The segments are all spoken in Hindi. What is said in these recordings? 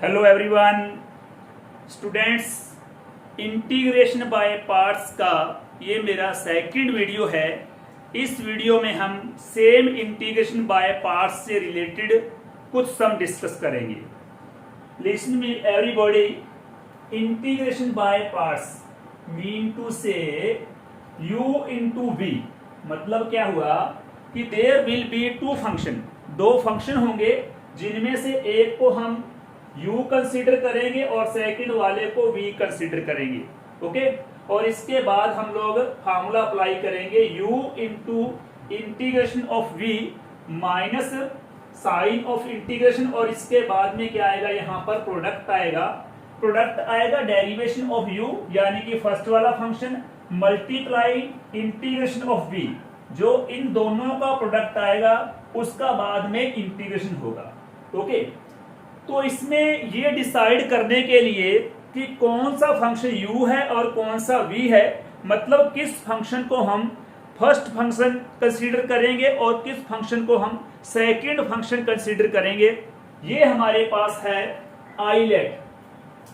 Hello everyone students, integration by parts का ये मेरा सेकंड वीडियो है। इस वीडियो में हम सेम इंटीग्रेशन बाय पार्ट्स से रिलेटेड कुछ सम डिस्कस करेंगे। Listen me everybody, integration by parts mean to say u into v, मतलब क्या हुआ कि there will be two function, दो फंक्शन होंगे जिनमें से एक को हम u कंसीडर करेंगे और सेकंड वाले को v कंसीडर करेंगे। ओके, और इसके बाद हम लोग फार्मूला अप्लाई करेंगे u into integration of v minus sign of integration, और इसके बाद में क्या आएगा, यहाँ पर प्रोडक्ट आएगा डेरिवेशन ऑफ u यानी कि फर्स्ट वाला function multiply integration of v, जो इन दोनों का प्रोडक्ट आएगा उसका बाद में इंटीग्रेशन होगा। ओके, तो इसमें ये डिसाइड करने के लिए कि कौन सा फंक्शन u है और कौन सा v है, मतलब किस फंक्शन को हम फर्स्ट फंक्शन कंसीडर करेंगे और किस फंक्शन को हम सेकंड फंक्शन कंसीडर करेंगे, ये हमारे पास है आइलेट।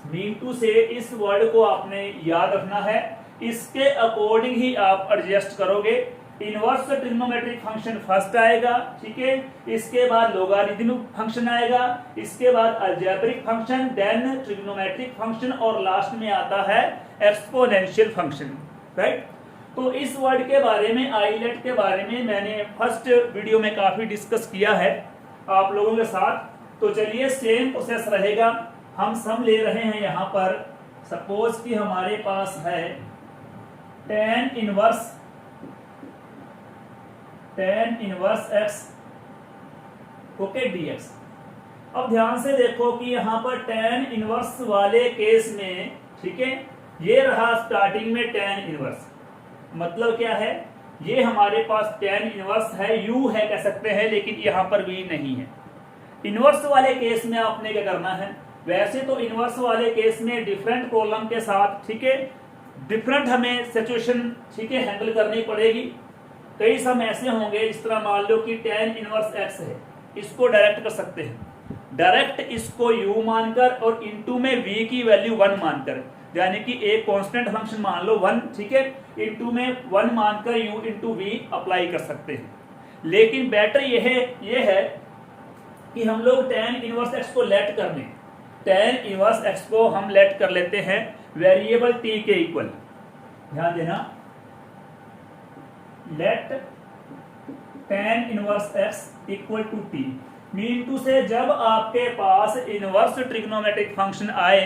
मीन टू से इस वर्ड को आपने याद रखना है, इसके अकॉर्डिंग ही आप एडजस्ट करोगे। इनवर्स ट्रिग्नोमेट्रिक फंक्शन फर्स्ट आएगा, ठीक है, इसके बाद लोगारिथमिक फंक्शन आएगा, इसके बाद algebraic function, then trigonometric function, और लास्ट में आता है एक्सपोनेंशियल फंक्शन। राइट, तो इस वर्ड के बारे में, आइलेट के बारे में मैंने फर्स्ट वीडियो में काफी डिस्कस किया है आप लोगों के साथ। तो चलिए, सेम प्रोसेस रहेगा। हम सम ले रहे हैं यहाँ पर, सपोज कि हमारे पास है tan inverse x okay dx। अब ध्यान से देखो कि यहाँ पर tan इनवर्स वाले केस में, ठीक है, ये रहा स्टार्टिंग में tan इनवर्स, मतलब क्या है, ये हमारे पास tan इनवर्स है, u है कह सकते हैं, लेकिन यहाँ पर v नहीं है। इनवर्स वाले केस में आपने क्या करना है, वैसे तो इनवर्स वाले केस में डिफरेंट कॉलम के साथ, ठीक है, डिफरेंट हमें सिचुएशन, ठीक है, हैंडल करनी पड़ेगी। कई सम ऐसे होंगे, इस तरह मान लो कि tan इनवर्स x है, इसको डायरेक्ट कर सकते हैं, डायरेक्ट इसको u मानकर और इनटू में v की वैल्यू 1 मानकर, यानी कि एक कांस्टेंट फंक्शन मान लो 1, ठीक है, इनटू में 1 मानकर u इंटू v अप्लाई कर सकते हैं। लेकिन बेटर ये है कि हम लोग tan इनवर्स x को लेट कर लें। tan इनवर्स x को हम लेट कर लेते हैं वेरिएबल t के इक्वल। ध्यान देना, let tan inverse x equal to t। Mean to say जब आपके पास इनवर्स ट्रिग्नोमेट्रिक फंक्शन आए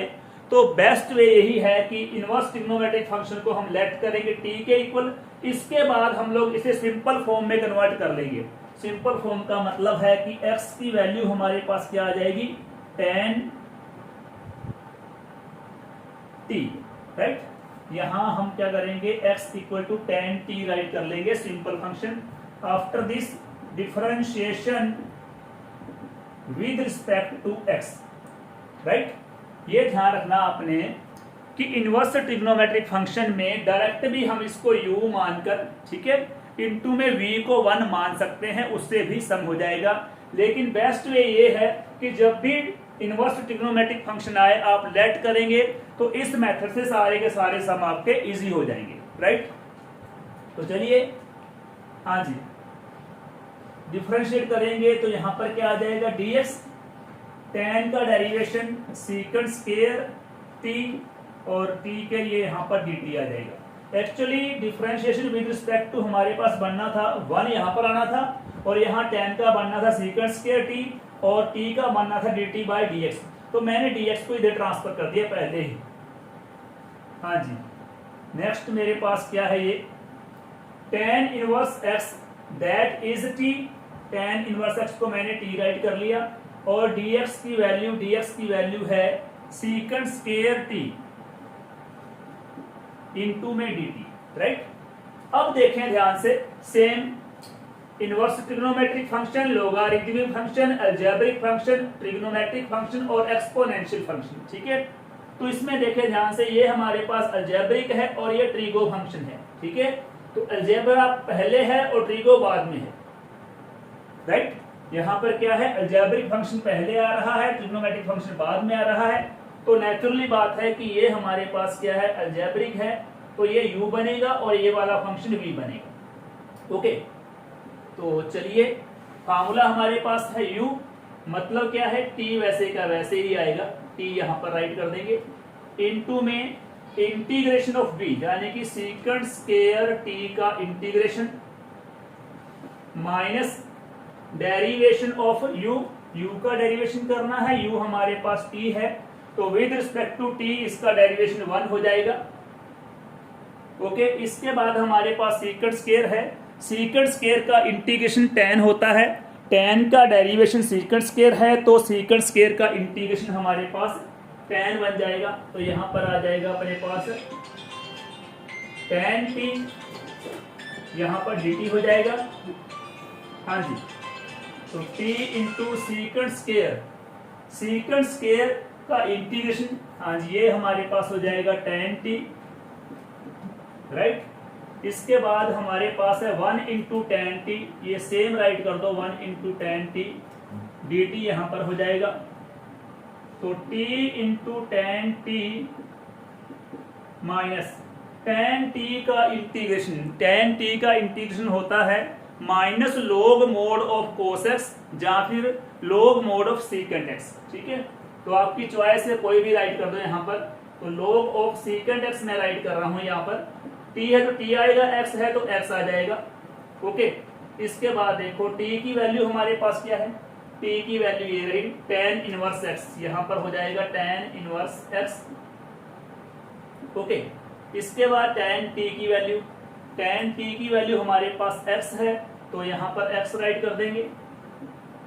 तो बेस्ट वे यही है कि इनवर्स ट्रिग्नोमेट्रिक फंक्शन को हम लेट करेंगे t के इक्वल। इसके बाद हम लोग इसे सिंपल फॉर्म में कन्वर्ट कर लेंगे। सिंपल फॉर्म का मतलब है कि x की वैल्यू हमारे पास क्या आ जाएगी, tan t। राइट, यहां हम क्या करेंगे, x equal to tan t write कर लेंगे, simple function. After this differentiation with respect to x। Right, ये ध्यान रखना आपने कि इनवर्स ट्रिग्नोमेट्रिक फंक्शन में डायरेक्ट भी हम इसको u मानकर, ठीक है, इनटू में v को 1 मान सकते हैं, उससे भी सम हो जाएगा। लेकिन बेस्ट वे ये है कि जब भी इनवर्स ट्रिग्नोमेट्रिक फंक्शन आए आप लेट करेंगे तो इस मेथड से सारे के सारे सम आपके इजी हो जाएंगे। राइट, तो चलिए, हाँ जी, डिफरेंशिएट करेंगे तो यहां पर क्या आ जाएगा, dx, tan का डेरिवेशन सीकंड स्क्वायर t, और t के लिए यहां पर dt आ जाएगा। Actually differentiation with respect to हमारे पास बनना था 1, यहां पर आना था, और यहां tan का बनना था सीकंड स्क्वायर t, और t का बनना था dt बाई dx। तो मैंने dx को इधर ट्रांसफर कर दिया पहले ही। हाँ जी, नेक्स्ट मेरे पास क्या है, ये tan inverse x that is t। tan inverse x को मैंने t राइट कर लिया, और dx की वैल्यू है सीकंड स्क्वायर t इनटू में dt। राइट, अब देखें ध्यान से, same inverse trigonometric function, logarithmic function, algebraic function, trigonometric function और एक्सपोनेंशियल फंक्शन, ठीक है। तो इसमें देखें ध्यान से, ये हमारे पास अलजेब्रिक है और ये ट्रिगो फंक्शन है, ठीक है। तो अलजेब्रा पहले है और ट्रिगो बाद में है। राइट, यहाँ पर क्या है, अलजेब्रिक फंक्शन पहले आ रहा है, ट्रिग्नोमेट्रिक फंक्शन बाद में आ रहा है। तो नेचुरली बात है कि ये हमारे पास क्या है, अलजेब्रिक है, तो ये u बनेगा और ये वाला फंक्शन v बनेगा। ओके, तो चलिए फार्मूला हमारे पास है u, मतलब क्या है, t वैसे का वैसे ही आएगा, t यहाँ पर राइट कर देंगे, इनटू में इंटीग्रेशन ऑफ v यानी कि सीकेंट स्क्वायर t का integration minus derivation of u, u का डेरिवेशन करना है, u हमारे पास t है, तो विद रिस्पेक्ट टू t इसका डेरिवेशन 1 हो जाएगा। ओके, इसके बाद हमारे पास सीकेंट स्क्वायर है, सीकेंट स्क्वायर का इंटीग्रेशन tan होता है, tan का डेरिवेशन सीकेंट स्क्वायर है, तो सीकेंट स्क्वायर का इंटीग्रेशन हमारे पास tan बन जाएगा। तो यहां पर आ जाएगा अपने पास tan t, यहां पर dt हो जाएगा। हाँ जी, तो t into secant square, secant square का इंटीग्रेशन, हाँ जी, ये हमारे पास हो जाएगा tan t, राइट। इसके बाद हमारे पास है 1 इंटू tan t, ये सेम राइट कर दो, 1 इंटू tan t dt यहां पर हो जाएगा। तो t into tan t minus tan t का इंटीग्रेशन, tan t का इंटीग्रेशन होता है minus log mod of cos x या फिर log mod of secant x, ठीक है। तो आपकी चॉइस है, कोई भी राइट कर दो यहाँ पर। तो log ऑफ secant x मैं राइट कर रहा हूं यहाँ पर, t है तो t आएगा, x है तो x आ जाएगा। ओके, इसके बाद देखो t की वैल्यू हमारे पास क्या है, t की वैल्यू ये रही tan इनवर्स x, यहाँ पर हो जाएगा tan इनवर्स x। ओके, इसके बाद tan t की वैल्यू, tan t की वैल्यू हमारे पास x है, तो यहाँ पर x राइट कर देंगे।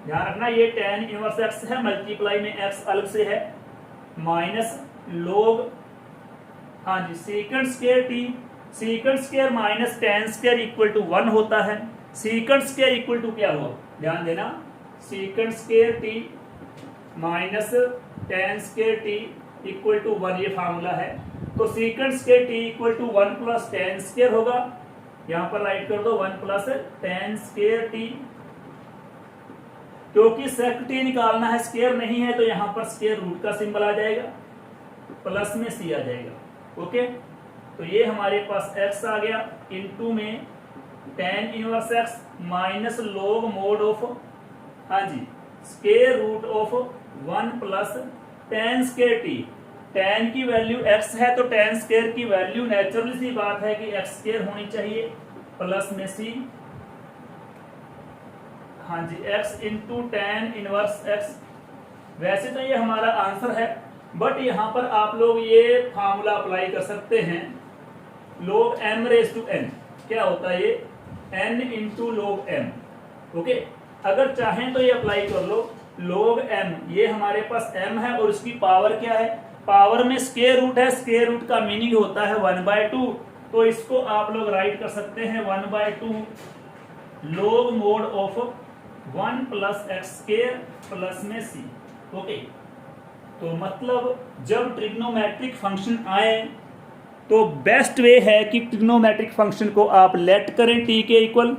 ध्यान रखना ये tan इनवर्स x है, मल्टीप्लाई में x अलग से है, माइनस log, हाँ जी, secant square t, secant square minus tan square equal to 1 होता है। सीकेंट स्क्वायर इक्वल टू क्या हुआ, ध्यान देना, secant square t minus tan square t equal to 1, ये फार्मूला है। तो secant square t equal to 1 plus tan square होगा, यहाँ पर राइट कर दो 1 प्लस tan स्क्वायर t, क्योंकि sec t निकालना है, स्क्वायर नहीं है, तो यहाँ पर स्क्वायर रूट का सिंबल आ जाएगा, प्लस में c आ जाएगा। ओके, तो ये हमारे पास x आ गया, इनटू में tan inverse x minus log mod of, हाँ जी, square root of 1 plus tan square t। tan की वैल्यू x है, तो tan स्क्वायर की वैल्यू नेचुरली सी बात है कि x स्क्वायर होनी चाहिए, प्लस में c, हाँ जी, x into tan inverse x। वैसे तो ये हमारा आंसर है, बट यहाँ पर आप लोग ये फार्मूला अप्लाई कर सकते हैं, log m raise to n, क्या होता है ये, n into log m। Okay, अगर चाहें तो ये अप्लाई कर लो, log m, ये हमारे पास m है और इसकी पावर क्या है, पावर में स्क्वायर रूट है, स्क्वायर रूट का मीनिंग होता है 1/2, तो इसको आप लोग राइट कर सकते हैं 1/2 log mod of 1 plus x square plus में c। ओके, तो मतलब जब ट्रिग्नोमेट्रिक फंक्शन आए तो बेस्ट वे है कि ट्रिग्नोमेट्रिक फंक्शन को आप लेट करें t के इक्वल,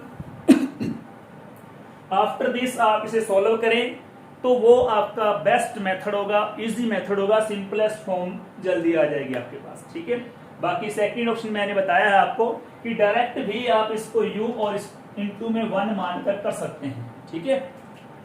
आफ्टर दिस आप इसे सॉल्व करें, तो वो आपका बेस्ट मेथड होगा, इजी मेथड होगा, सिंपलेस्ट फॉर्म जल्दी आ जाएगी आपके पास, ठीक है। बाकी सेकंड ऑप्शन मैंने बताया है आपको कि डायरेक्ट भी आप इसको u और इस इंटू में 1 मानकर कर सकते हैं, ठीक है।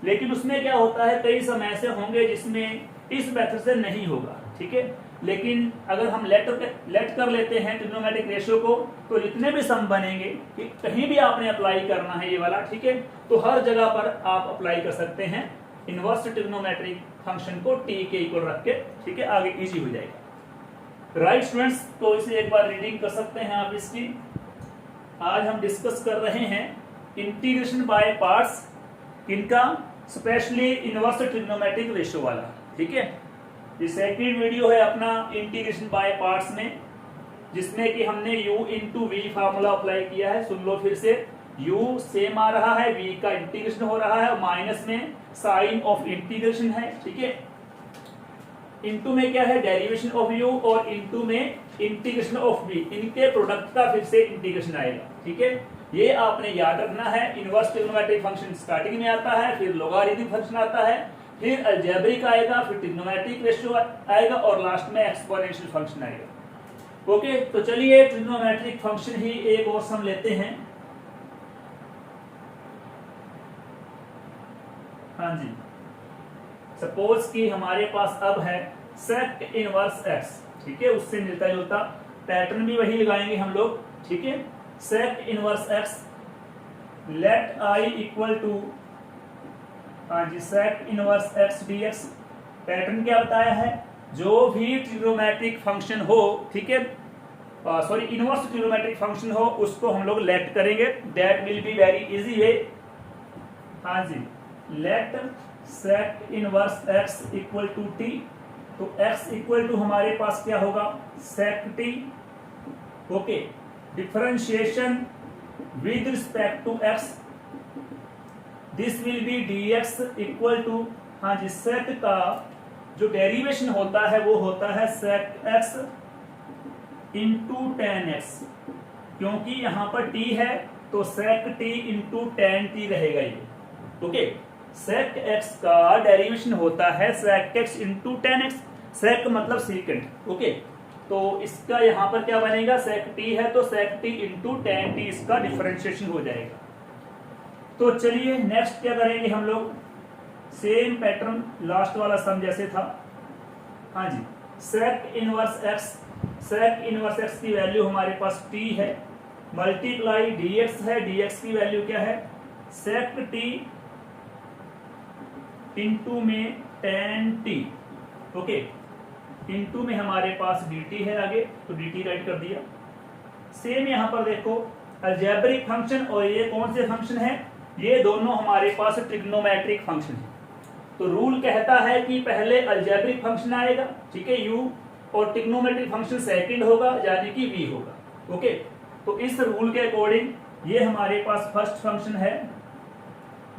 लेकिन उसमें क्या होता है, कई समय ऐसे होंगे जिसमें इस मेथड से नहीं होगा, ठीक है। लेकिन अगर हम लेट कर लेते हैं ट्रिग्नोमेट्रिक रेशियो को, तो जितने भी सम बनेंगे कि कहीं भी आपने अप्लाई करना है ये वाला, ठीक है, तो हर जगह पर आप अप्लाई कर सकते हैं इनवर्स ट्रिग्नोमेट्रिक फंक्शन को t के इक्वल रख के, ठीक है, आगे इजी हो जाएगा। राइट स्टूडेंट्स, तो इसे एक बार रीडिंग कर सकते हैं आप इसकी। आज हम डिस्कस कर रहे हैं इंटीग्रेशन बाय पार्ट्स, इनका स्पेशली इनवर्स ट्रिग्नोमेट्रिक रेशियो वाला, ठीक है। ये सेकंड वीडियो है अपना इंटीग्रेशन बाय पार्ट्स में, जिसमें कि हमने u into v formula apply किया है। सुन लो फिर से, u सेम आ रहा है, v का इंटीग्रेशन हो रहा है और माइनस में साइन ऑफ इंटीग्रेशन है, ठीक है। इंटू में क्या है, डेरिवेशन ऑफ u, और इंटू में इंटीग्रेशन ऑफ v, इनके प्रोडक्ट का फिर से इंटीग्रेशन आएगा, ठीक है। ये आपने याद रखना है। इनवर्स ट्रिग्नोमेट्रिक फंक्शन स्टार्टिंग में आता है, फिर लोगारिथमिक फंक्शन आता है, फिर अलजेब्रिक आएगा, फिर ट्रिग्नोमेट्रिक रेशियो आएगा और लास्ट में एक्सपोनेंशियल फंक्शन आएगा। ओके, तो चलिए ट्रिग्नोमेट्रिक फंक्शन ही एक और सम लेते हैं। हाँ जी, सपोज कि हमारे पास अब है सेक इनवर्स एक्स, ठीक है, उससे मिलता जुलता पैटर्न भी वही लगाएंगे हम लोग, ठीक है। Sec inverse x let I equal to, हाँ जी, sec inverse x d x. Pattern क्या बताया है, जो भी ट्रिग्नोमेट्रिक फंक्शन हो, ठीक है, सॉरी इनवर्स ट्रिग्नोमेट्रिक फंक्शन हो उसको हम लोग लेट करेंगे, that will be very easy way. हाँ जी, let sec inverse x equal to t, तो x इक्वल टू हमारे पास क्या होगा, sec t. Okay, differentiation with respect to x, this will be dx equal to, हाँ जी, सेक का जो डेरिवेशन होता है वो होता है सेक x इंटू टेन एक्स, क्योंकि यहां पर t है तो सेक t इंटू टेन टी रहेगा ये। ओके, सेक x का डेरिवेशन होता है सेक x इंटू टेन एक्स, सेक मतलब सीकेंट। ओके, तो इसका यहां पर क्या बनेगा, सेक t है तो सेक t इंटू टेन टी इसका डिफरेंशिएशन हो जाएगा। तो चलिए नेक्स्ट क्या करेंगे हम लोग, सेम पैटर्न लास्ट वाला सम जैसे था। हाँ जी, sec inverse x, sec inverse x की वैल्यू हमारे पास t है, मल्टीप्लाई dx है, dx की वैल्यू क्या है, सेक t इंटू में टेन टी। ओके, इंटू में हमारे पास dt है आगे, तो dt राइट कर दिया। सेम यहां पर देखो अलजेब्रिक फंक्शन और ये कौन से फंक्शन है, ये दोनों हमारे पास ट्रिग्नोमेट्रिक फंक्शन है। तो रूल कहता है कि पहले अलजेब्रिक फंक्शन आएगा, ठीक है, u, और ट्रिग्नोमेट्रिक फंक्शन सेकंड होगा यानी कि v होगा। ओके, तो इस रूल के अकॉर्डिंग ये हमारे पास फर्स्ट फंक्शन है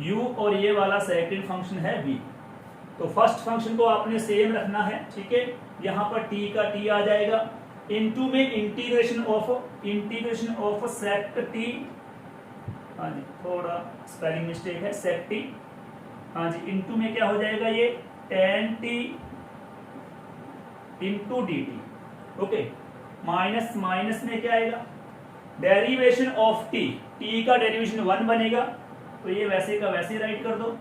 u और ये वाला सेकंड फंक्शन है v। तो फर्स्ट फंक्शन को आपने सेम रखना है, ठीक है, यहां पर t का t आ जाएगा, इनटू में इंटीग्रेशन ऑफ सेक t, हाँ जी थोड़ा स्पेलिंग मिस्टेक है, सेक t, हाँ जी, इनटू में क्या हो जाएगा ये ten t into dt। Okay, minus minus में क्या आएगा, डेरिवेशन ऑफ t, t का डेरिवेशन 1 बनेगा तो ये वैसे का वैसे राइट कर दो,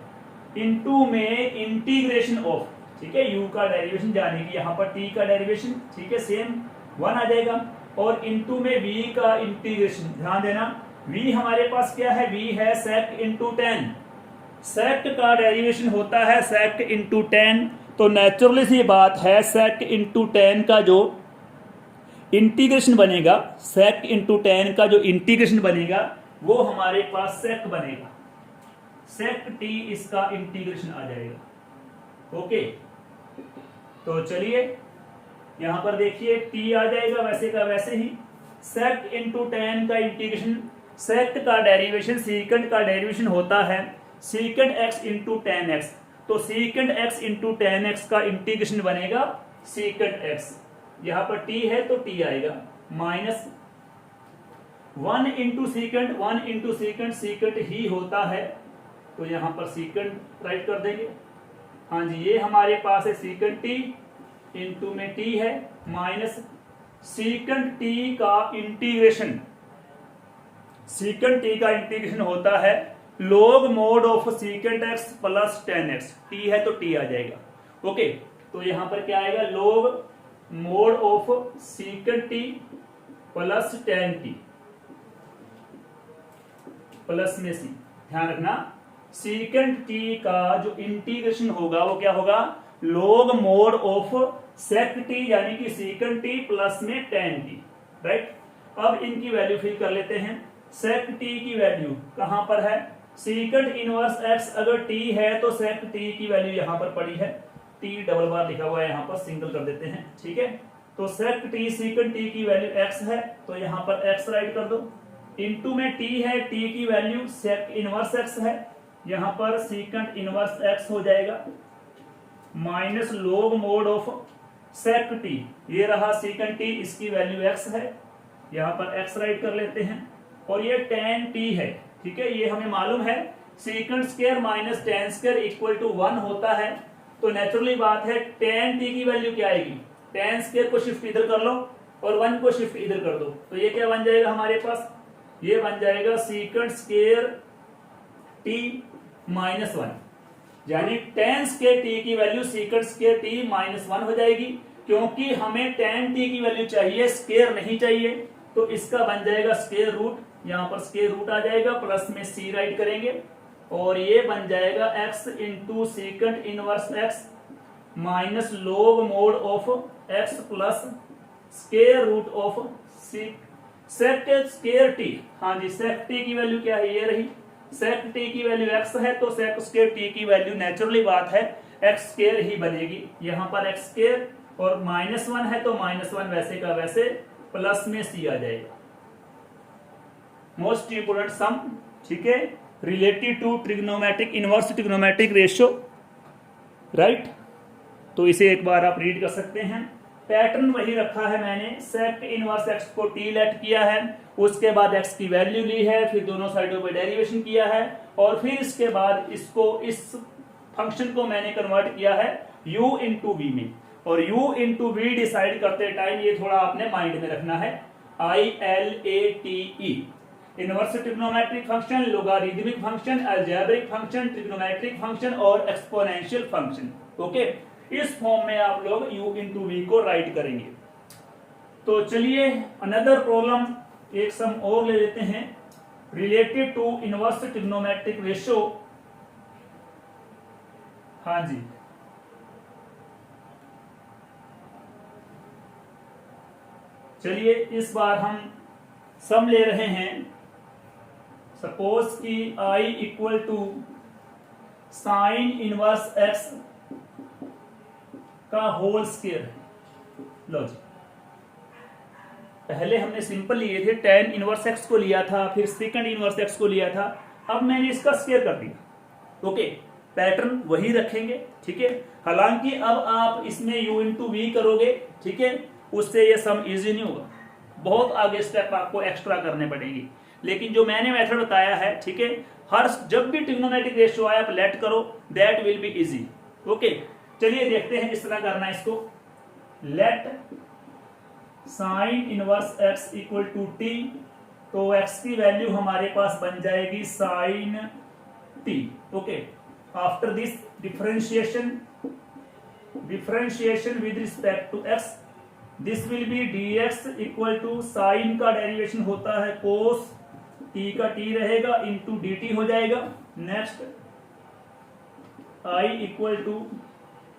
इनटू में इंटीग्रेशन ऑफ, ठीक है, u का डेरिवेशन जाने की, यहाँ पर t का डेरिवेशन, ठीक है, सेम 1 आ जाएगा, और इनटू में v का इंटीग्रेशन, ध्यान देना v हमारे पास क्या है, v है सेक इंटू टेन, सेक का डेरिवेशन होता है सेक इंटू टेन, तो नेचुरली सी बात है सेक इंटू टेन का जो इंटीग्रेशन बनेगा, सेक इंटू टेन का जो इंटीग्रेशन बनेगा वो हमारे पास सेक बनेगा, सेक टी इसका इंटीग्रेशन आ जाएगा। ओके, तो चलिए यहां पर देखिए टी आ जाएगा वैसे का वैसे ही, सेक इंटू टेन का इंटीग्रेशन, सेक का डेरिवेशन सीकेंट का डेरिवेशन होता है secant x into tan x, तो secant x into tan x का इंटीग्रेशन बनेगा सीकेंट एक्स, यहां पर टी है तो टी आएगा, minus 1 into secant, 1 into secant, secant ही होता है तो यहां पर सीकेंट राइट कर देंगे। हाँ जी, ये हमारे पास है सीकेंट टी, इंटू में टी है, माइनस सीकेंट टी का इंटीग्रेशन, सीकेंट टी का इंटीग्रेशन होता है log mod of secant x plus ten x, T है तो टी आ जाएगा। ओके, तो यहां पर क्या आएगा, log mod of secant t plus ten T, plus में सी, ध्यान रखना सीकेंट टी का जो इंटीग्रेशन होगा वो क्या होगा, log mod of sec t यानी कि सीकेंट टी प्लस में टेन टी, राइट। अब इनकी वैल्यू फिल कर लेते हैं, सेक टी की वैल्यू कहां पर है, सीकेंट इनवर्स एक्स अगर टी है तो सेक टी की वैल्यू यहां पर पड़ी है, टी डबल बार लिखा हुआ है यहां पर, सिंगल कर देते हैं, ठीक है। तो सेक टी सीकेंट टी की वैल्यू एक्स है तो यहां पर एक्स राइट कर दो, इनटू में टी है, टी की वैल्यू सेक इनवर्स एक्स है, यहां पर सीकेंट इनवर्स एक्स हो जाएगा, minus log mod of sec t, ये रहा सीकेंट टी, इसकी वैल्यू एक्स है, यहां पर एक्स राइट कर लेते हैं, और ये tan t है, ठीक है, ये हमें मालूम है। Second square minus tan square equal to 1 होता है। तो नेचुरली बात है tan t की वैल्यू क्या आएगी, tan स्क्वायर को शिफ्ट इधर कर लो और 1 को शिफ्ट इधर कर दो, तो ये क्या बन जाएगा हमारे पास, ये बन जाएगा सेकंड स्क्वायर t माइनस 1, यानी tan स्क्वायर t की value second square t minus 1 हो जाएगी, क्योंकि हमें tan t की वैल्यू चाहिए, स्क्वायर नहीं चाहिए। तो इसका बन जाएगा स्क्वायर रूट, यहां पर स्क्वायर रूट आ जाएगा, प्लस में c राइट करेंगे और ये बन जाएगा x into second inverse x minus log mod of x plus square root of sec square t। हाँ जी, सेक t की वैल्यू क्या है, ये रही, सेक t की वैल्यू x है, तो सेक स्क्वायर t की वैल्यू नेचुरली बात है x स्क्वायर ही बनेगी। यहां पर x स्क्वायर और माइनस 1 है तो माइनस 1 वैसे का वैसे, प्लस में c आ जाएगा। मोस्ट इंपोर्टेंट सम, ठीक है, related to trigonometric inverse trigonometric ratio, right. तो इसे एक बार आप रीड कर सकते हैं। पैटर्न वही रखा है मैंने, सेक इनवर्स x को t लेट किया है, उसके बाद x की वैल्यू ली है, फिर दोनों साइडों पे डेरिवेशन किया है और फिर इसके बाद इसको, इस फंक्शन को मैंने कन्वर्ट किया है u इंटू वी में। और u इंटू वी डिसाइड करते टाइम ये थोड़ा आपने माइंड में रखना है, ILATE, inverse trigonometric function, logarithmic function, algebraic function, trigonometric function और एक्सपोनेंशियल फंक्शन। ओके, इस फॉर्म में आप लोग u इंटू वी को राइट करेंगे। तो चलिए अनदर प्रॉब्लम, एक सम और ले लेते हैं, related to inverse trigonometric ratio. हाँ जी, चलिए इस बार हम सम ले रहे हैं। सपोज कि I equal to sine inverse x का होल स्क्वायर। लो जी, पहले हमने सिंपल लिए थे, tan इनवर्स x को लिया था, फिर सेकंड इनवर्स x को लिया था, अब मैंने इसका स्क्वायर कर दिया। ओके, पैटर्न वही रखेंगे, ठीक है। हालांकि अब आप इसमें u इंटू वी करोगे, ठीक है, उससे ये सम इजी नहीं होगा, बहुत आगे स्टेप आपको एक्स्ट्रा करने पड़ेंगी। लेकिन जो मैंने मेथड बताया है, ठीक है, हर जब भी ट्रिग्नोमेट्रिक रेशियो आए आप लेट करो, that will be easy. Okay, चलिए देखते हैं इस तरह करना है इसको। Let sine inverse x equal to t, तो x की वैल्यू हमारे पास बन जाएगी sine t। Okay, after this differentiation with respect to x, this will be dx equal to sine का डेरिवेशन होता है कोस t का t रहेगा इंटू dt हो जाएगा। Next I equal to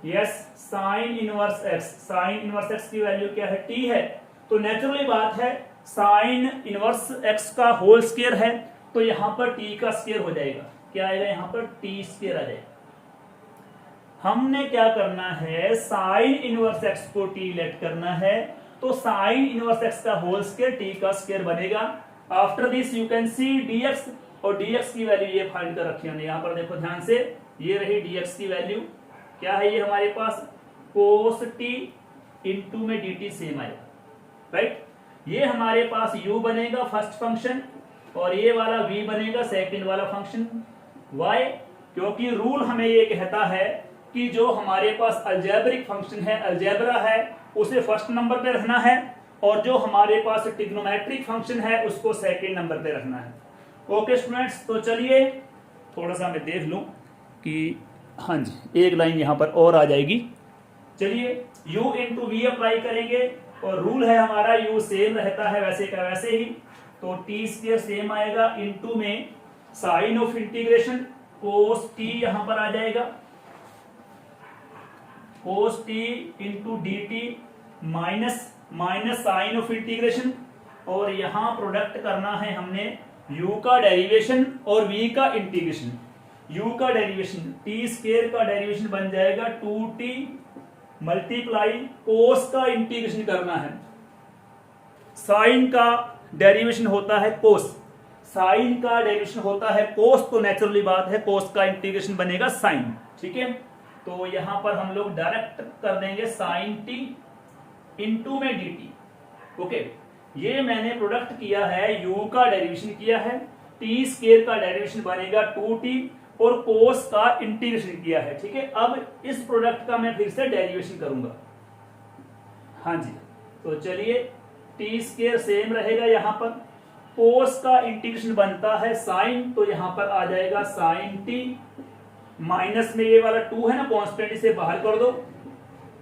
yes sine inverse x, sign inverse x की वैल्यू क्या है, t है, तो नेचुरली बात है साइन इनवर्स x का होल स्क्वायर है, तो यहां पर t का स्क्वायर हो जाएगा, क्या आएगा यहाँ पर t स्क्वायर आ जाएगा। हमने क्या करना है, साइन इनवर्स x को t लेट करना है, तो साइन इनवर्स x का होल स्क्वायर t का स्क्वायर बनेगा। After this you can see dx, और dx की वैल्यू ये फाइंड कर रखी हमने, यहां पर देखो ध्यान से, ये रही dx की वैल्यू, क्या है ये हमारे पास cos t इंटू में dt सेम आएगा, राइट। ये हमारे पास u बनेगा फर्स्ट फंक्शन और ये वाला v बनेगा सेकंड वाला फंक्शन। y, क्योंकि रूल हमें ये कहता है कि जो हमारे पास अलजेब्रिक फंक्शन है, अलजेब्रा है, उसे फर्स्ट नंबर पे रखना है, और जो हमारे पास ट्रिग्नोमेट्रिक फंक्शन है उसको सेकंड नंबर पे रखना है। ओके स्टूडेंट्स, तो चलिए थोड़ा सा मैं देख लूं कि हाँ जी एक लाइन यहां पर और आ जाएगी। चलिए u इंटू वी अप्लाई करेंगे और रूल है हमारा u सेम रहता है वैसे का वैसे ही, तो टी स्क्वायर सेम आएगा, इंटू में sign of integration cos t यहां पर आ जाएगा, cos t into d t minus minus sign of integration, और यहां प्रोडक्ट करना है हमने u का डेरिवेशन और v का इंटीग्रेशन। u का डेरिवेशन t स्क्वायर का डेरिवेशन बन जाएगा 2t मल्टीप्लाई कोस का इंटीग्रेशन करना है, साइन का डेरिवेशन होता है कोस, साइन का डेरिवेशन होता है कोस, तो नेचुरली बात है कोस का इंटीग्रेशन बनेगा साइन, ठीक है। तो यहां पर हम लोग डायरेक्ट कर देंगे साइन t इंटू में dt। ओके, ये मैंने प्रोडक्ट किया है, u का डेरिवेशन किया है, टी स्क्वायर का डेरिवेशन बनेगा 2t और कोस का इंटीग्रेशन किया है। ठीक है, अब इस प्रोडक्ट का मैं फिर से डेरिवेशन करूंगा। हाँ जी, तो चलिए टी स्क्वायर सेम रहेगा, यहाँ पर कोस का इंटीग्रेशन बनता है साइन, तो यहाँ पर आ जाएगा साइन टी, माइनस में ये वाला 2 है ना कॉन्स्टेंट, इसे बाहर कर दो।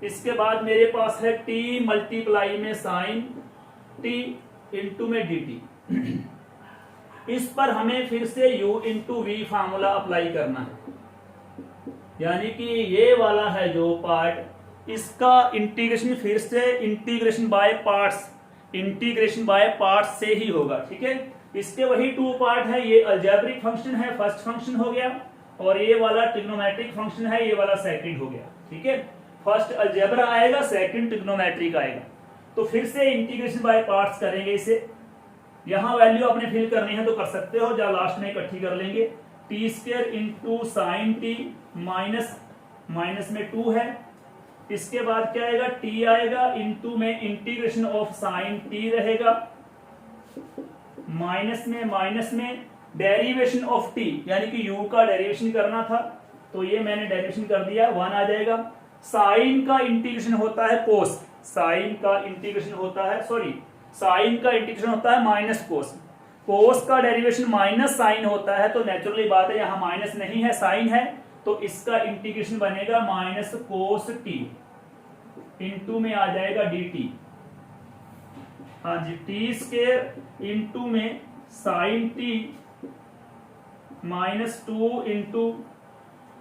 इसके बाद मेरे पास है t मल्टीप्लाई में साइन t इंटू में dt। इस पर हमें फिर से u into v formula apply करना है, यानी कि ये वाला है जो पार्ट, इसका इंटीग्रेशन फिर से integration by parts, integration by parts से ही होगा। ठीक है, इसके वही 2 पार्ट है, ये अलजेब्रिक फंक्शन है, फर्स्ट फंक्शन हो गया, और ये वाला ट्रिग्नोमेट्रिक फंक्शन है, ये वाला सेकंड हो गया। ठीक है, फर्स्ट अलजेब्रा आएगा, सेकंड ट्रिग्नोमेट्रिक आएगा। तो फिर से इंटीग्रेशन बाय पार्ट्स करेंगे इसे। यहां वैल्यू आपने फिल करनी है तो कर सकते हो, या लास्ट में इकट्ठी कर लेंगे। T square into sine T minus minus में 2 है, इसके बाद क्या आएगा t आएगा, इंटू में इंटीग्रेशन ऑफ साइन t रहेगा, माइनस में डेरिवेशन ऑफ t, यानी कि u का डेरिवेशन करना था, तो ये मैंने डेरिवेशन कर दिया, 1 आ जाएगा। साइन का इंटीग्रेशन होता है कोस, साइन का इंटीग्रेशन होता है माइनस कोस, कोस का डेरिवेशन माइनस साइन होता है, तो नेचुरली बात है यहाँ माइनस नहीं है, साइन है, तो इसका इंटीग्रेशन बनेगा माइनस कोस टी, इंटू में आ जाएगा dt। हाँ जी, टी स्क्वायर इंटू में साइन टी माइनस 2 इंटू,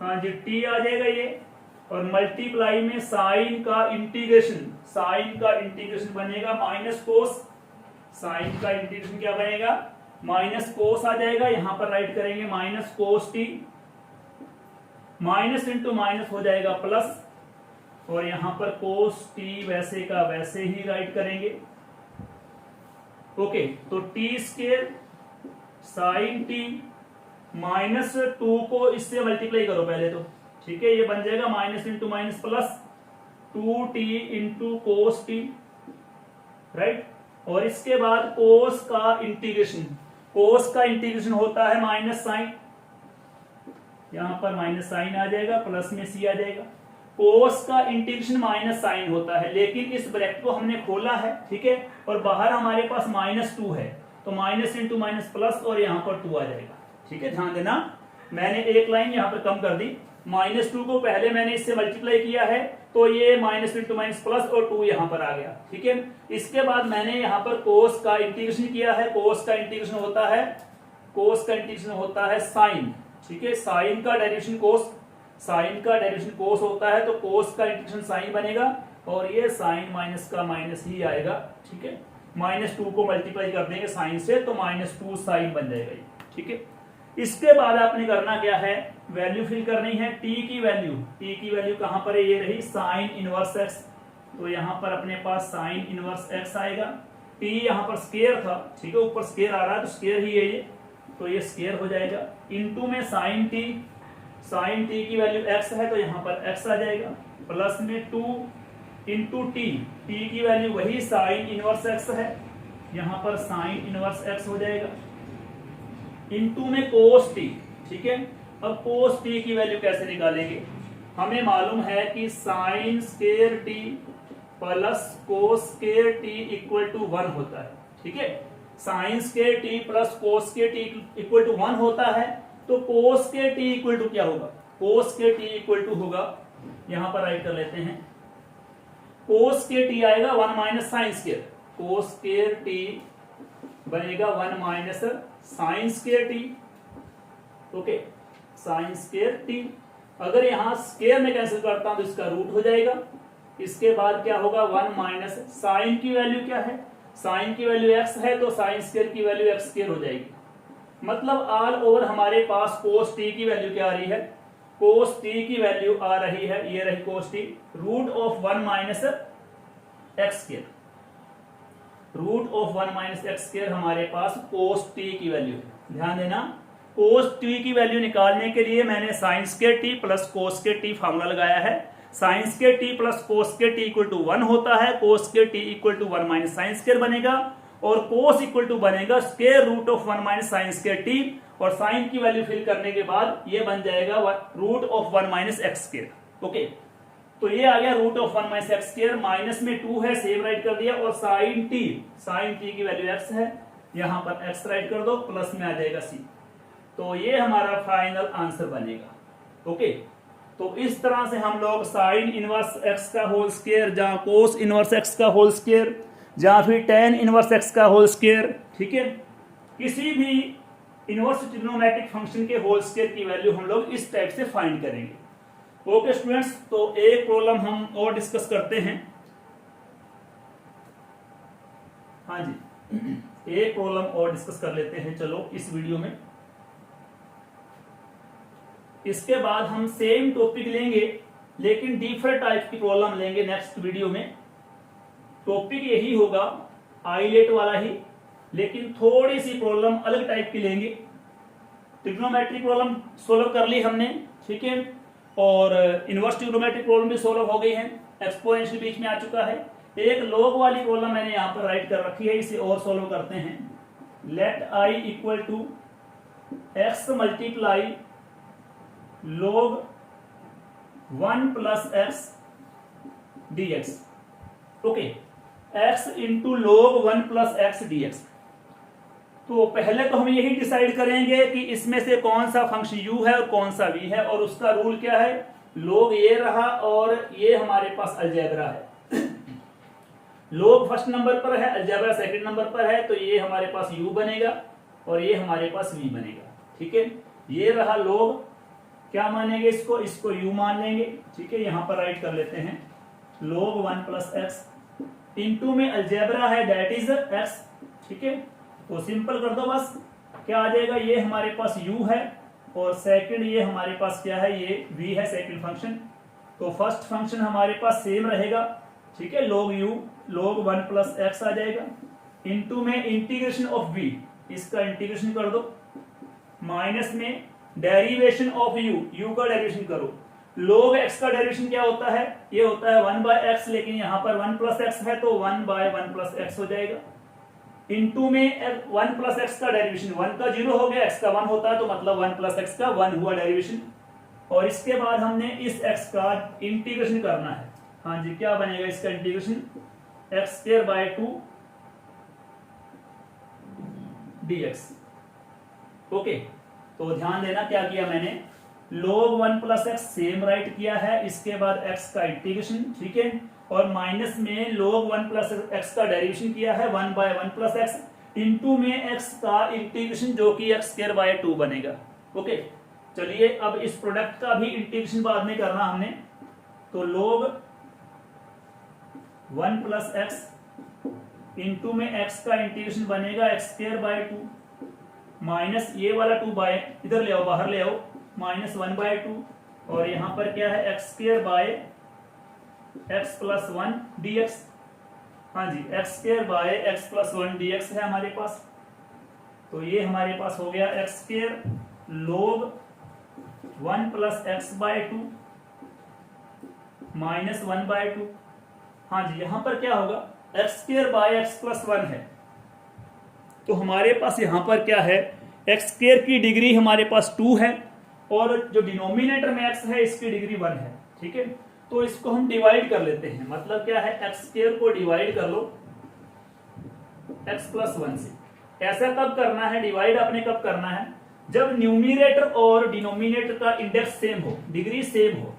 हाँ जी टी आ जाएगा ये, और मल्टीप्लाई में साइन का इंटीग्रेशन बनेगा माइनस कोस, साइन का इंटीग्रेशन क्या बनेगा माइनस कोस आ जाएगा, यहां पर राइट करेंगे minus cos t, minus into minus हो जाएगा प्लस, और यहां पर कोस टी वैसे का वैसे ही राइट करेंगे। ओके, तो T square sine T minus 2 को इससे मल्टीप्लाई करो पहले तो। ठीक है, ये बन जाएगा minus into minus plus 2t into cos t, right. और इसके बाद कोस का इंटीग्रेशन होता है माइनस साइन, यहां पर माइनस साइन आ जाएगा, प्लस में c आ जाएगा। कोस का इंटीग्रेशन माइनस साइन होता है, लेकिन इस ब्रैकेट को हमने खोला है, ठीक है, और बाहर हमारे पास माइनस 2 है, तो माइनस इंटू माइनस प्लस, और यहां पर 2 आ जाएगा। ठीक है, ध्यान देना, मैंने एक लाइन यहां पर कम कर दी, माइनस 2 को पहले मैंने इससे मल्टीप्लाई किया है, तो ये माइनस इंटू माइनस प्लस और 2 यहां पर आ गया। ठीक है, इसके बाद मैंने यहां पर कोस का इंटीग्रेशन किया है, कोस का इंटीग्रेशन होता है साइन। ठीक है, साइन का डेरिवेशन कोस होता है, तो कोस का इंटीग्रेशन साइन बनेगा, और ये साइन माइनस का माइनस ही आएगा। ठीक है, माइनस 2 को मल्टीप्लाई कर देंगे साइन से, तो माइनस 2 साइन बन जाएगा ये। ठीक है, इसके बाद आपने करना क्या है, वैल्यू फिल करनी है, t की वैल्यू कहां पर है, ये रही साइन इनवर्स x, तो यहां पर अपने पास साइन इनवर्स x आएगा। t यहां पर स्क्वायर था, ठीक है, ऊपर स्क्वायर आ रहा है तो स्क्वायर ही है ये, तो ये स्क्वायर हो जाएगा, इनटू में साइन t की वैल्यू x है, तो यहां पर x आ जाएगा, प्लस में 2 इंटू t की वैल्यू वही साइन इनवर्स x है, यहां पर साइन इनवर्स x हो जाएगा, इंटू में कोस टी। ठीक है, अब कोस टी की वैल्यू कैसे निकालेंगे, हमें मालूम है कि sine square t plus cos square t equal to 1 होता है। ठीक है, sine square t plus cos square t equal to 1 होता है, तो cos square t equal to क्या होगा, cos square t equal to होगा, यहां पर राइट कर लेते हैं, कोस स्क्वायर टी आएगा 1 माइनस साइन स्क्वायर, कोस स्क्वायर टी बनेगा 1 minus sine square T. Okay, sign square T, अगर यहां स्क्वायर में कैंसिल करता हूं तो इसका रूट हो जाएगा, इसके बाद क्या होगा 1 माइनस साइन की वैल्यू क्या है, साइन की वैल्यू x है, तो साइन स्क्वायर की वैल्यू x स्क्वायर हो जाएगी। मतलब ऑल ओवर हमारे पास कोस टी की वैल्यू क्या आ रही है, कोस टी की वैल्यू आ रही है, ये रही cos t, root of 1 minus x square, root of 1 minus x square हमारे पास कोस टी की वैल्यू है। ध्यान देना, कोस टी की वैल्यू निकालने के लिए मैंने sine square t plus cos square t formula लगाया है। Sine square t plus cos square t equal to 1 होता है, cos square t equal to 1 minus sine square बनेगा, और कोस इक्वल टू बनेगा square root of 1 minus sine square t, और साइन की वैल्यू फिल करने के बाद ये बन जाएगा root of 1 minus x square. Okay, तो ये आ गया root of 1 minus x square, minus में 2 है सेम राइट कर दिया, और साइन टी की वैल्यू एक्स है, यहां पर एक्स राइट कर दो, प्लस में आ जाएगा सी। तो ये हमारा फाइनल आंसर बनेगा। ओके, तो इस तरह से हम लोग साइन इनवर्स एक्स का होल स्क्वायर, जहां कोस इनवर्स एक्स का होल स्क्वायर, जहां फिर टेन इनवर्स एक्स का होल स्क्वायर, ठीक है, किसी भी इनवर्स ट्रिग्नोमेट्रिक फंक्शन के होल स्क्वायर की वैल्यू हम लोग इस टाइप से फाइंड करेंगे। ओके स्टूडेंट्स, तो एक प्रॉब्लम हम और डिस्कस करते हैं। हाँ जी, एक प्रॉब्लम और डिस्कस कर लेते हैं चलो इस वीडियो में। इसके बाद हम सेम टॉपिक लेंगे लेकिन डिफरेंट टाइप की प्रॉब्लम लेंगे नेक्स्ट वीडियो में। टॉपिक यही होगा आईलेट वाला ही, लेकिन थोड़ी सी प्रॉब्लम अलग टाइप की लेंगे। ट्रिग्नोमेट्रिक प्रॉब्लम सोल्व कर ली हमने, ठीक है, और इनवर्स ट्रिग्नोमेट्रिक प्रॉब्लम भी सोल्व हो गई है, एक्सपोनेंशियल बीच में आ चुका है। एक लॉग वाली प्रॉब्लम मैंने यहां पर राइट कर रखी है, इसे और सोल्व करते हैं। Let I equal to x multiply log 1 plus x dx। Okay, x into log 1 plus x dx। तो पहले तो हम यही डिसाइड करेंगे कि इसमें से कौन सा फंक्शन u है और कौन सा v है, और उसका रूल क्या है। log ये रहा और ये हमारे पास अलजेब्रा है। log फर्स्ट नंबर पर है, अलजेब्रा सेकंड नंबर पर है, तो ये हमारे पास u बनेगा और ये हमारे पास v बनेगा। ठीक है, ये रहा log, क्या मानेंगे इसको u मान लेंगे। ठीक है, यहां पर राइट कर लेते हैं log 1 प्लस एक्स, इंटू में अलजेब्रा है दैट इज x। ठीक है, तो सिंपल कर दो बस, क्या आ जाएगा, ये हमारे पास u है और सेकंड ये हमारे पास क्या है, ये v है सेकंड फंक्शन। तो फर्स्ट फंक्शन हमारे पास सेम रहेगा, ठीक है, log u log 1 plus x आ जाएगा, इंटू में इंटीग्रेशन ऑफ v, इसका इंटीग्रेशन कर दो, माइनस में डेरिवेशन ऑफ u का डेरिवेशन करो। log x का डेरिवेशन क्या होता है, ये होता है 1 बाय एक्स, लेकिन यहां पर 1 प्लस एक्स है तो 1 बाय 1 प्लस एक्स हो जाएगा। इंटू में 1 प्लस एक्स का डेरिवेशन, 1 का 0 हो गया, x का 1 होता है तो मतलब 1 प्लस एक्स का 1 हुआ डेरिवेशन। और इसके बाद हमने इस x का इंटीग्रेशन करना है। हाँ जी, क्या बनेगा इसका integration, x square bye 2 dx। Okay, तो ध्यान देना क्या किया मैंने, log 1 plus x same right किया है, इसके बाद x का इंटीग्रेशन, ठीक है, और माइनस में log 1 प्लस एक्स का डेरिवेशन किया है 1 बाय 1 प्लस एक्स, इंटू में x का इंटीग्रेशन जो कि एक्स स्क्वायर बाय 2 बनेगा। ओके, चलिए अब इस प्रोडक्ट का भी इंटीग्रेशन बाद में करना हमने, तो log 1 प्लस एक्स इंटू में x का इंटीग्रेशन बनेगा एक्स स्क्वायर बाय 2, माइनस ये वाला 2 बाय, इधर ले आओ, बाहर ले आओ, माइनस 1 बाय 2, और यहां पर क्या है, x square by x plus 1 dx। हाँ जी, x square by x plus 1 dx है हमारे पास। तो ये हमारे पास हो गया x square log 1 plus x by 2 minus 1 by 2। हाँ जी, यहां पर क्या होगा, x square by x plus 1 है, तो हमारे पास यहां पर क्या है, एक्स स्क्वायर की डिग्री हमारे पास 2 है और जो डिनोमिनेटर में x है इसकी डिग्री 1 है। ठीक है, तो इसको हम डिवाइड कर लेते हैं, मतलब क्या है, एक्स स्क्वायर को डिवाइड कर लो x प्लस 1 से। ऐसा कब करना है, डिवाइड आपने कब करना है, जब न्यूमिनेटर और डिनोमिनेटर का इंडेक्स सेम हो, डिग्री सेम हो।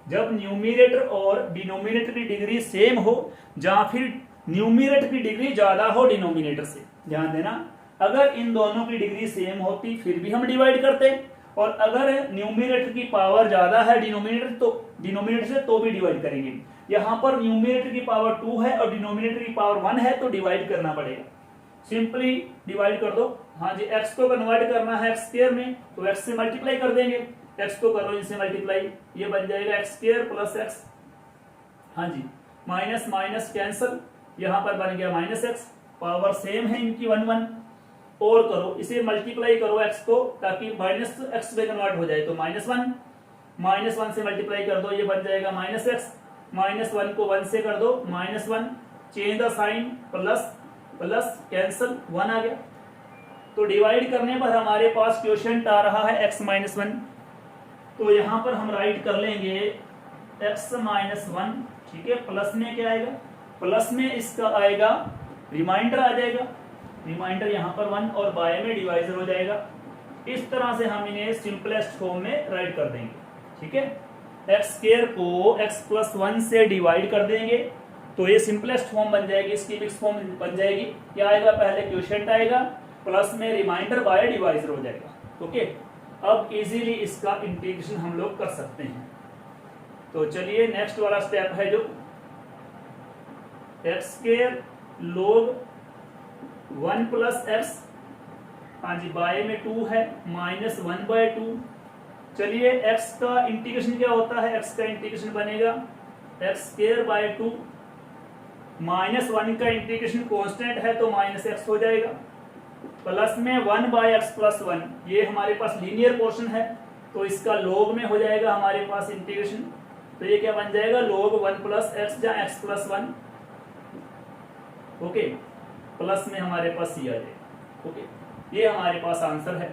जब न्यूमिनेटर और डिनोमिनेटर की डिग्री सेम हो, जहां फिर न्यूमिनेटर की डिग्री ज्यादा हो डिनोमिनेटर से। ध्यान देना, अगर इन दोनों की डिग्री सेम होती फिर भी हम डिवाइड करते, और अगर न्यूमिनेटर की पावर ज्यादा है डिनोमिनेटर से तो भी डिवाइड करेंगे। यहां पर न्यूमिनेटर की पावर 2 है और डिनोमिनेटर की पावर 1 है, तो डिवाइड करना पड़ेगा। सिंपली डिवाइड कर दो। हाँ जी, x को कन्वर्ट करना है एक्स स्क्वायर में, तो x से मल्टीप्लाई कर देंगे, x को करो इनसे मल्टीप्लाई, ये बन जाएगा एक्स स्क्वायर प्लस एक्स। हाँ जी, माइनस माइनस कैंसल, यहां पर बन गया माइनस एक्स, पावर सेम है इनकी 1 1, और करो इसे मल्टीप्लाई करो x को, ताकि माइनस एक्स में कन्वर्ट हो जाए, तो माइनस 1 से मल्टीप्लाई कर दो, ये बन जाएगा माइनस एक्स, माइनस 1 को 1 से कर दो minus 1, change the sign plus, plus cancel 1 आ गया। तो डिवाइड करने पर हमारे पास क्वोशिएंट आ रहा है x माइनस 1। तो यहां पर हम राइट कर लेंगे x माइनस 1, ठीक है। प्लस में क्या आएगा, प्लस में इसका आएगा रिमाइंडर आ जाएगा, रिमाइंडर यहाँ पर 1 और बाय में डिवाइजर हो जाएगा। इस तरह से हम इन्हें सिंपलेस्ट फॉर्म में राइट कर देंगे, ठीक है। एक्स स्क्वायर को x प्लस 1 से डिवाइड कर देंगे तो ये सिंपलेस्ट फॉर्म बन जाएगी, इसकी मिक्स फॉर्म बन जाएगी। क्या आएगा, पहले क्वोशिएंट आएगा, प्लस में रिमाइंडर बाय डिवाइजर हो जाएगा। ओके, अब इजीली इसका इंटीग्रेशन हम लोग कर सकते हैं। तो चलिए नेक्स्ट वाला स्टेप है जो x square log 1 plus x, हाँ जी, बाय में 2 है, माइनस 1/2। चलिए x का इंटीग्रेशन क्या होता है, x का इंटीग्रेशन बनेगा एक्स स्क्वायर बाय 2, माइनस 1 का इंटीग्रेशन कांस्टेंट है तो माइनस x हो जाएगा, प्लस में 1/x प्लस 1, ये हमारे पास लीनियर पोर्शन है तो इसका log में हो जाएगा हमारे पास इंटीग्रेशन। तो ये क्या बन जाएगा, log 1 प्लस एक्स जहाँ x प्लस 1, ओके, प्लस में हमारे पास c आ जाएगा। ओके, ये हमारे पास आंसर है।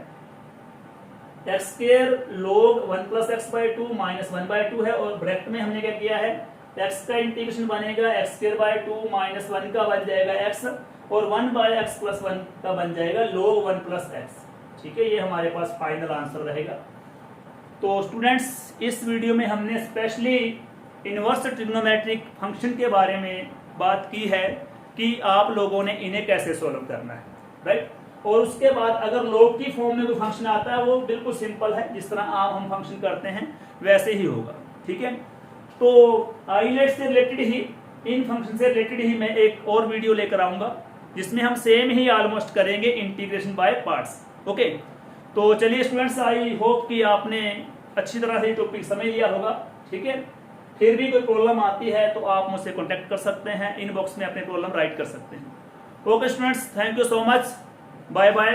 X square log 1 plus x by 2 minus 1/2 है और ब्रैकेट में हमने क्या किया है, x का इंटीग्रेशन बनेगा एक्स स्क्वायर बाई 2 माइनस 1 का बन जाएगा x और 1/x प्लस 1 का बन जाएगा log 1 प्लस एक्स, ठीक है। ये हमारे पास फाइनल आंसर रहेगा। तो स्टूडेंट्स, इस वीडियो में हमने स्पेशली इनवर्स ट्रिग्नोमेट्रिक फंक्शन के बारे में बात की है कि आप लोगों ने इन्हें कैसे सॉल्व करना है, राइट। और उसके बाद अगर log की फॉर्म में कोई फंक्शन आता है वो बिल्कुल सिंपल है, जिस तरह आम हम फंक्शन करते हैं वैसे ही होगा, ठीक है। तो आइलेट से रिलेटेड ही, इन फंक्शन से रिलेटेड ही मैं एक और वीडियो लेकर आऊंगा जिसमें हम सेम ही ऑलमोस्ट करेंगे इंटीग्रेशन बाय पार्ट्स। ओके, तो चलिए स्टूडेंट्स, आई होप कि आपने अच्छी तरह से टॉपिक समझ लिया होगा, ठीक है। फिर भी कोई प्रॉब्लम आती है तो आप मुझसे कॉन्टेक्ट कर सकते हैं, इनबॉक्स में अपने प्रॉब्लम राइट कर सकते हैं। Okay students, thank you so much, bye bye.